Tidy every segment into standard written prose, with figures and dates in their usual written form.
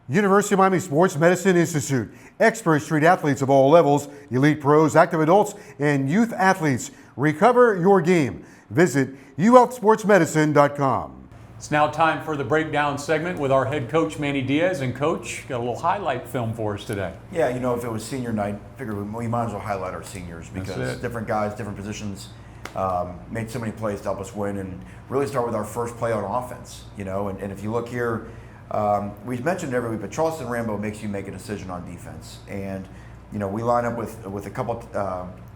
University of Miami Sports Medicine Institute. Experts treat athletes of all levels, elite pros, active adults, and youth athletes. Recover your game. Visit uhealthsportsmedicine.com. It's now time for the breakdown segment with our head coach, Manny Diaz. And Coach, got a little highlight film for us today. Yeah, you know, if it was senior night, I figured we might as well highlight our seniors because different guys, different positions, made so many plays to help us win, and really start with our first play on offense. You know, and if you look here, we've mentioned it every week, but Charleston Rambo makes you make a decision on defense. And, you know, we line up with a couple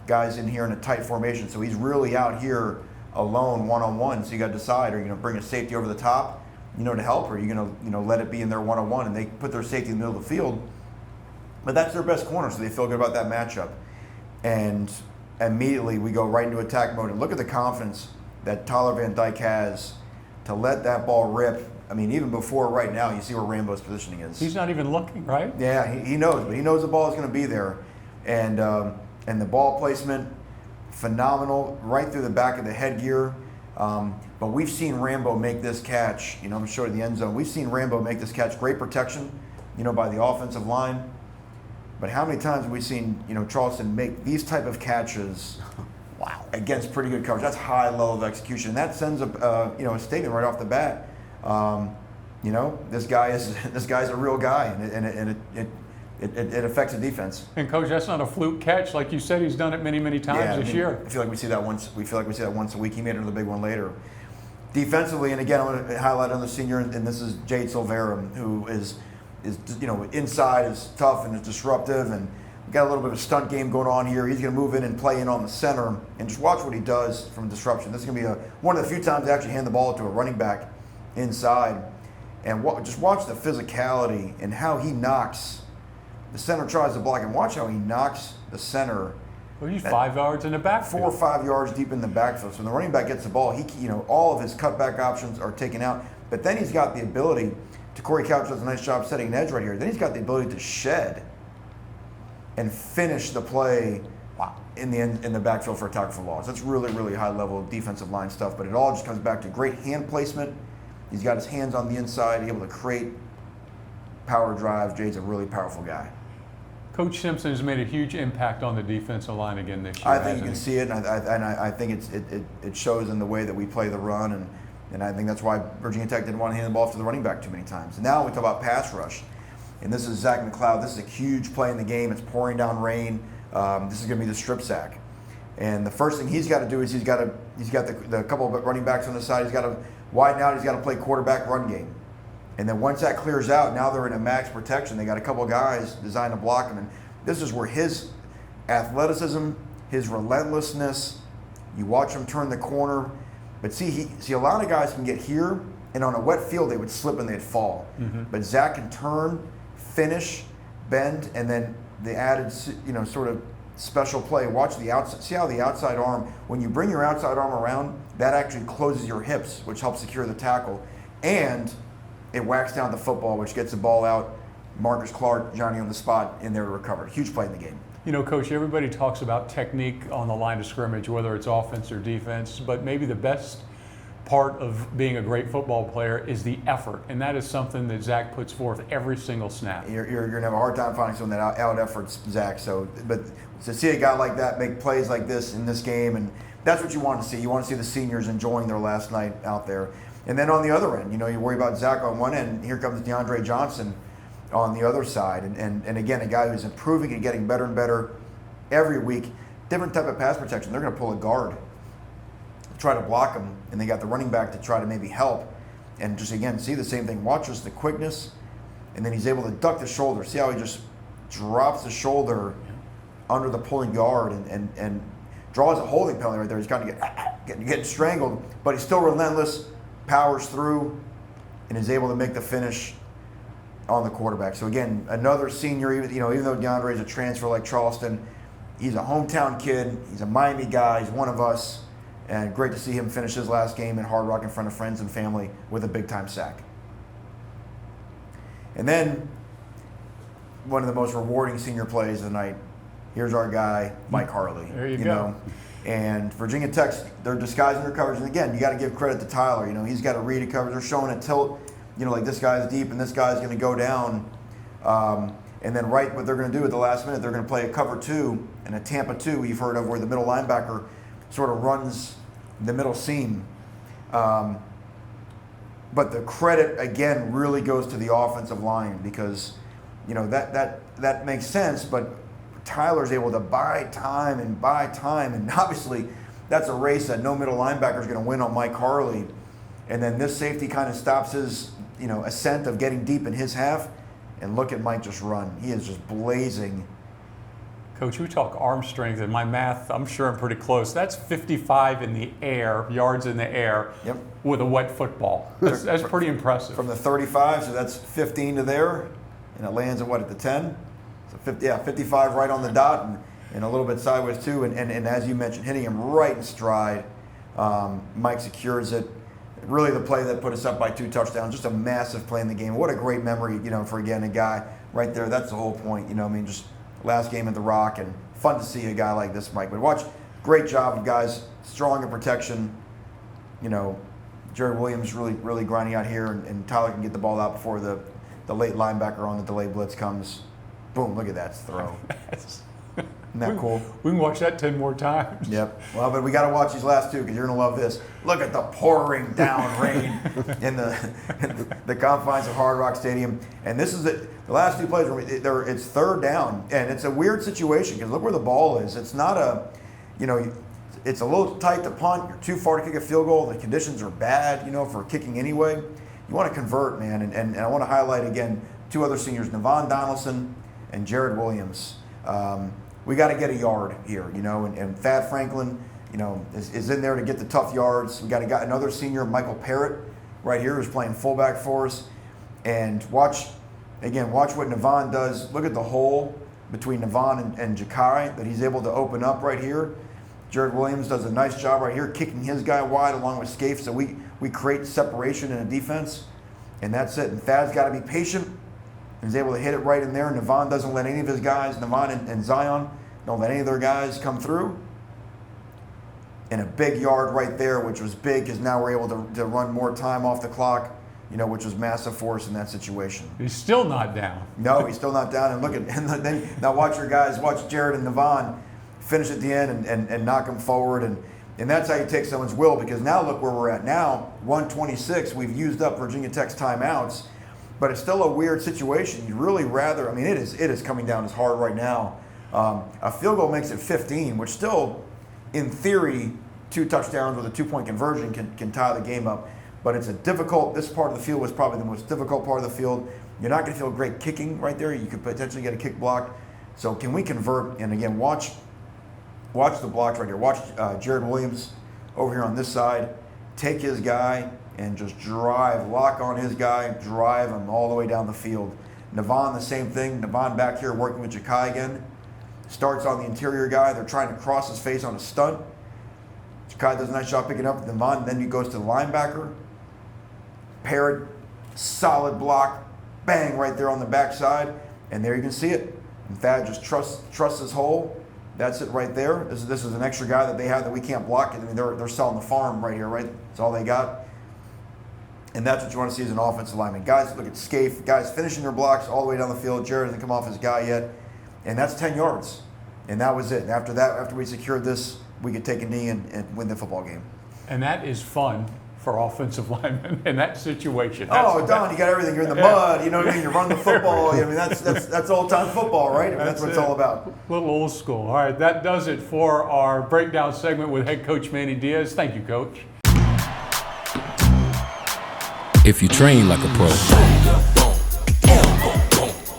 guys in here in a tight formation, so he's really out here alone, one-on-one. So you got to decide, are you going to bring a safety over the top, you know, to help, or are you going to, you know, let it be in their one-on-one? And they put their safety in the middle of the field, but that's their best corner, so they feel good about that matchup. And immediately we go right into attack mode, and look at the confidence that Tyler Van Dyke has to let that ball rip. I mean, even before right now, you see where Rambo's positioning is. He's not even looking, right? Yeah, he knows, but he knows the ball is going to be there. And the ball placement, phenomenal, right through the back of the headgear. But we've seen Rambo make this catch, you know, I'm showing the end zone. We've seen Rambo make this catch, great protection, you know, by the offensive line. But how many times have we seen, you know, Charleston make these type of catches wow, against pretty good coverage? That's high level of execution. That sends a you know, a statement right off the bat. You know, this guy's a real guy, and it affects the defense. And Coach, that's not a fluke catch, like you said. He's done it many times this year. I feel like we see that once. We feel like we see that once a week. He made another big one later. Defensively, and again, I'm going to highlight another senior, and this is Jade Silvera, who is you know, inside is tough and is disruptive, and got a little bit of a stunt game going on here. He's going to move in and play in on the center, and just watch what he does from disruption. This is going to be one of the few times they actually hand the ball to a running back inside, and just watch the physicality and how he knocks. The center tries to block him. Watch how he knocks the center. Well, he's 5 yards in the backfield. 4 or 5 yards deep in the backfield. So when the running back gets the ball, you know, all of his cutback options are taken out. But then he's got the ability to, Corey Couch does a nice job setting an edge right here. Then he's got the ability to shed and finish the play in the backfield for a tackle for loss. That's really high level defensive line stuff. But it all just comes back to great hand placement. He's got his hands on the inside, able to create power drives. Jade's a really powerful guy. Coach Simpson has made a huge impact on the defensive line again this year. I think you can see it, and I think it shows in the way that we play the run, and I think that's why Virginia Tech didn't want to hand the ball off to the running back too many times. And now we talk about pass rush, and this is Zach McLeod. This is a huge play in the game. It's pouring down rain. This is going to be the strip sack, and the first thing he's got to do is he's got the couple of running backs on the side. He's got to widen out. He's got to play quarterback run game. And then once that clears out, now they're in a max protection. They got a couple of guys designed to block him. And this is where his athleticism, his relentlessness, you watch him turn the corner. But see, a lot of guys can get here, and on a wet field, they would slip and they'd fall. Mm-hmm. But Zach can turn, finish, bend, and then the added, you know, sort of special play. Watch the outside. See how the outside arm, when you bring your outside arm around, that actually closes your hips, which helps secure the tackle. And it whacks down the football, which gets the ball out. Marcus Clark, Johnny on the spot, in there to recover. Huge play in the game. You know, Coach, everybody talks about technique on the line of scrimmage, whether it's offense or defense, but maybe the best part of being a great football player is the effort, and that is something that Zach puts forth every single snap. You're going to have a hard time finding someone that out-efforts Zach. But to see a guy like that make plays like this in this game, and that's what you want to see. You want to see the seniors enjoying their last night out there. And then on the other end, you know, you worry about Zach on one end. Here comes DeAndre Johnson on the other side. And again, a guy who's improving and getting better and better every week. Different type of pass protection. They're going to pull a guard to try to block him, and they got the running back to try to maybe help. And just, again, see the same thing. Watch just the quickness, and then he's able to duck the shoulder. See how he just drops the shoulder under the pulling guard and draws a holding penalty right there. He's kind of getting strangled, but he's still relentless. Powers through and is able to make the finish on the quarterback. So again, another senior, even though DeAndre is a transfer like Charleston, he's a hometown kid. He's a Miami guy. He's one of us. And great to see him finish his last game in Hard Rock in front of friends and family with a big-time sack. And then one of the most rewarding senior plays of the night. Here's our guy, Mike Harley. There you go. And Virginia Tech, they're disguising their coverage. And again, you got to give credit to Tyler. You know, he's got to read a coverage. They're showing a tilt, you know, like this guy's deep and this guy's going to go down. And then what they're going to do at the last minute, they're going to play a cover 2 and a Tampa 2 you've heard of, where the middle linebacker sort of runs the middle seam. But the credit, again, really goes to the offensive line, because, that makes sense, but Tyler's able to buy time, and obviously that's a race that no middle linebacker is going to win on Mike Harley. And then this safety kind of stops his, ascent of getting deep in his half, and look at Mike just run. He is just blazing. Coach, we talk arm strength, and my math, I'm sure I'm pretty close. That's 55 in the air, yards in the air, Yep. with a wet football. That's pretty impressive. From the 35, so that's 15 to there, and it lands at the 10? So 55 right on the dot, and a little bit sideways too, and as you mentioned, hitting him right in stride. Mike secures it. Really the play that put us up by 2 touchdowns, just a massive play in the game. What a great memory, for, again, a guy right there. That's the whole point, just last game at the Rock, and fun to see a guy like this, Mike. But watch, great job of guys, strong in protection. Jared Williams really grinding out here, and Tyler can get the ball out before the late linebacker on the delayed blitz comes. Boom, look at that throw. Isn't that cool? We can watch that 10 more times. Yep. Well, but we got to watch these last 2, because you're going to love this. Look at the pouring down rain in the confines of Hard Rock Stadium. And this is it. The last 2 plays, it's third down. And it's a weird situation, because look where the ball is. It's not it's a little tight to punt. You're too far to kick a field goal. The conditions are bad, for kicking anyway. You want to convert, man. And I want to highlight, again, 2 other seniors, Navon Donaldson and Jared Williams. We got to get a yard here, and Thad Franklin, is in there to get the tough yards. We got another senior, Michael Parrott, right here, who's playing fullback for us. And watch what Navon does. Look at the hole between Navon and Jakai that he's able to open up right here. Jared Williams does a nice job right here, kicking his guy wide along with Scaife, so we create separation in a defense, and that's it. And Thad's got to be patient. He's able to hit it right in there. Navon doesn't let any of his guys, Navon and Zion, don't let any of their guys come through. And a big yard right there, which was big, because now we're able to run more time off the clock, which was massive for us in that situation. He's still not down. No, he's still not down. And then now watch your guys, watch Jared and Navon finish at the end and knock them forward. And that's how you take someone's will, because now look where we're at now, 126. We've used up Virginia Tech's timeouts. But it's still a weird situation. You'd really rather, it is coming down as hard right now. A field goal makes it 15, which still, in theory, 2 touchdowns with a 2-point conversion can tie the game up. But it's this part of the field was probably the most difficult part of the field. You're not going to feel great kicking right there. You could potentially get a kick block. So can we convert? And again, watch the blocks right here. Watch Jared Williams over here on this side. Take his guy and just lock on his guy, drive him all the way down the field. Navon, the same thing. Navon back here working with Jakai again. Starts on the interior guy. They're trying to cross his face on a stunt. Jakai does a nice job picking up Navon. Then he goes to the linebacker. Parrott, solid block. Bang, right there on the backside. And there you can see it. And Thad just trusts his hole. That's it right there. This is an extra guy that they have that we can't block. They're selling the farm right here, right? That's all they got. And that's what you want to see as an offensive lineman. Guys, look at Scaife. Guys finishing their blocks all the way down the field. Jared hasn't come off his guy yet. And that's 10 yards. And that was it. And after that, after we secured this, we could take a knee and win the football game. And that is fun for offensive linemen in that situation. Don, you got everything. You're in the mud. You know what I mean? You run the football. That's old-time football, right? That's what it's all about. A little old school. All right, that does it for our breakdown segment with head coach Manny Diaz. Thank you, Coach. If you train like a pro,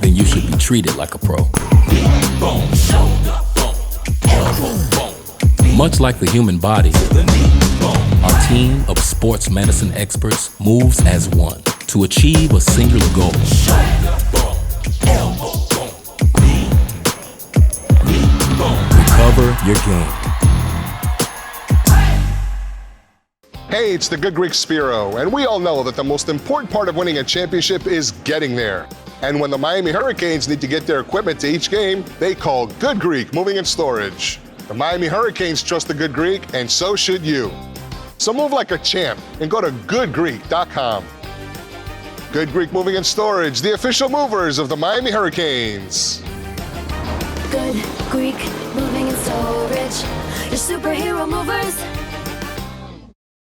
then you should be treated like a pro. Much like the human body, our team of sports medicine experts moves as one to achieve a singular goal. Recover your game. Hey, it's the Good Greek Spiro, and we all know that the most important part of winning a championship is getting there. And when the Miami Hurricanes need to get their equipment to each game, they call Good Greek Moving and Storage. The Miami Hurricanes trust the Good Greek, and so should you. So move like a champ and go to goodgreek.com. Good Greek Moving and Storage, the official movers of the Miami Hurricanes. Good Greek Moving and Storage, your superhero movers.